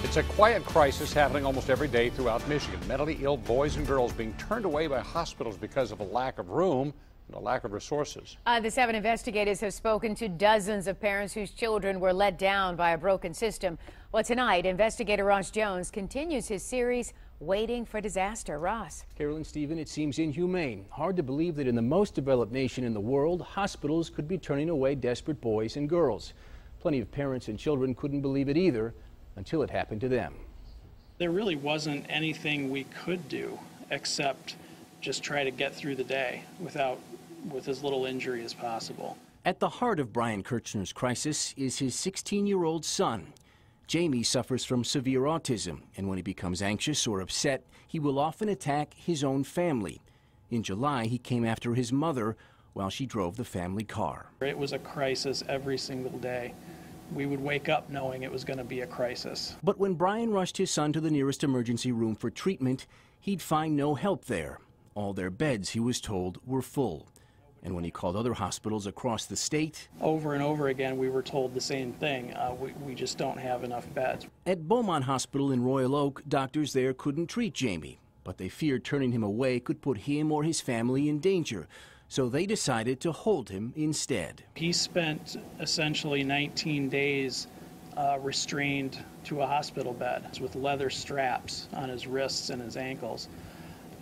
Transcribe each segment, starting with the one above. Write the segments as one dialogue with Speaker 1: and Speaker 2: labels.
Speaker 1: It's a quiet crisis happening almost every day throughout Michigan. Mentally ill boys and girls being turned away by hospitals because of a lack of room and a lack of resources.
Speaker 2: The 7 investigators have spoken to dozens of parents whose children were let down by a broken system. Well, tonight, investigator Ross Jones continues his series, Waiting for Disaster. Ross.
Speaker 3: Carol and Stephen, it seems inhumane. Hard to believe that in the most developed nation in the world, hospitals could be turning away desperate boys and girls. Plenty of parents and children couldn't believe it either until it happened to them.
Speaker 4: There really wasn't anything we could do except just try to get through the day with as little injury as possible.
Speaker 3: At the heart of Brian Kirchner's crisis is his 16-year-old son. Jamie suffers from severe autism, and when he becomes anxious or upset, he will often attack his own family. In July, he came after his mother while she drove the family car.
Speaker 4: It was a crisis every single day. We would wake up knowing it was going to be a crisis.
Speaker 3: But when Brian rushed his son to the nearest emergency room for treatment, he'd find no help there. All their beds, he was told, were full. And when he called other hospitals across the state,
Speaker 4: over and over again, we were told the same thing. We just don't have enough beds.
Speaker 3: At Beaumont Hospital in Royal Oak, doctors there couldn't treat Jamie, but they feared turning him away could put him or his family in danger. So they decided to hold him instead.
Speaker 4: He spent essentially 19 days restrained to a hospital bed with leather straps on his wrists and his ankles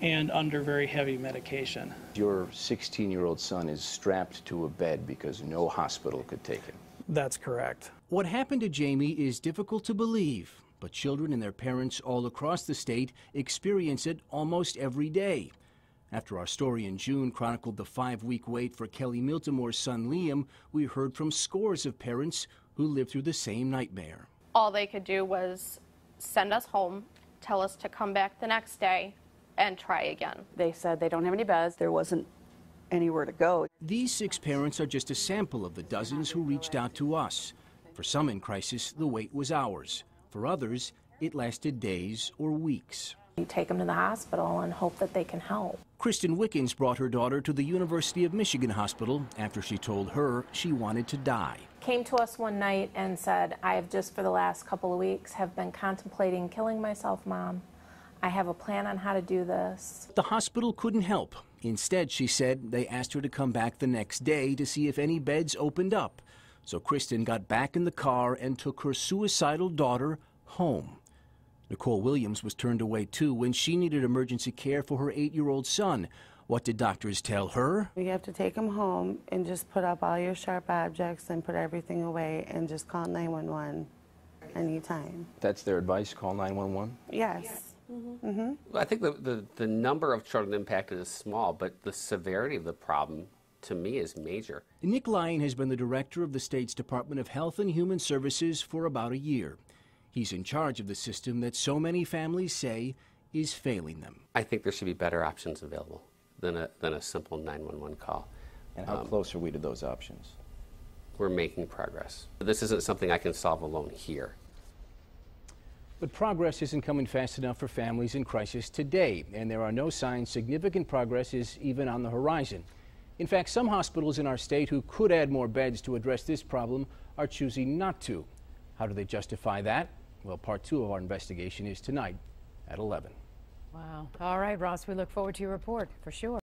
Speaker 4: and under very heavy medication.
Speaker 5: Your 16-year-old son is strapped to a bed because no hospital could take him.
Speaker 4: That's correct.
Speaker 3: What happened to Jamie is difficult to believe, but children and their parents all across the state experience it almost every day. After our story in June chronicled the 5-week wait for Kelly Miltimore's son Liam, we heard from scores of parents who lived through the same nightmare.
Speaker 6: All they could do was send us home, tell us to come back the next day, and try again.
Speaker 7: They said they don't have any beds. There wasn't anywhere to go.
Speaker 3: These 6 parents are just a sample of the dozens who reached out to us. For some in crisis, the wait was hours. For others, it lasted days or weeks.
Speaker 8: You take them to the hospital and hope that they can help.
Speaker 3: Kristen Wickens brought her daughter to the University of Michigan Hospital after she told her she wanted to die.
Speaker 8: Came to us one night and said, I have just for the last couple of weeks have been contemplating killing myself, Mom. I have a plan on how to do this.
Speaker 3: The hospital couldn't help. Instead, she said, they asked her to come back the next day to see if any beds opened up. So Kristen got back in the car and took her suicidal daughter home. Nicole Williams was turned away too when she needed emergency care for her 8-year-old son. What did doctors tell her?
Speaker 9: You have to take him home and just put up all your sharp objects and put everything away and just call 911 anytime.
Speaker 5: That's their advice, call 911?
Speaker 9: Yes.
Speaker 10: I think the number of children impacted is small, but the severity of the problem, to me, is major.
Speaker 3: Nick Lyon has been the director of the state's Department of Health and Human Services for about a year. He's in charge of the system that so many families say is failing them.
Speaker 10: I think there should be better options available than a simple 911 call.
Speaker 5: And how close are we to those options?
Speaker 10: We're making progress. This isn't something I can solve alone here.
Speaker 3: But progress isn't coming fast enough for families in crisis today, and there are no signs significant progress is even on the horizon. In fact, some hospitals in our state who could add more beds to address this problem are choosing not to. How do they justify that? Well, part 2 of our investigation is tonight at 11.
Speaker 2: Wow. All right, Ross, we look forward to your report for sure.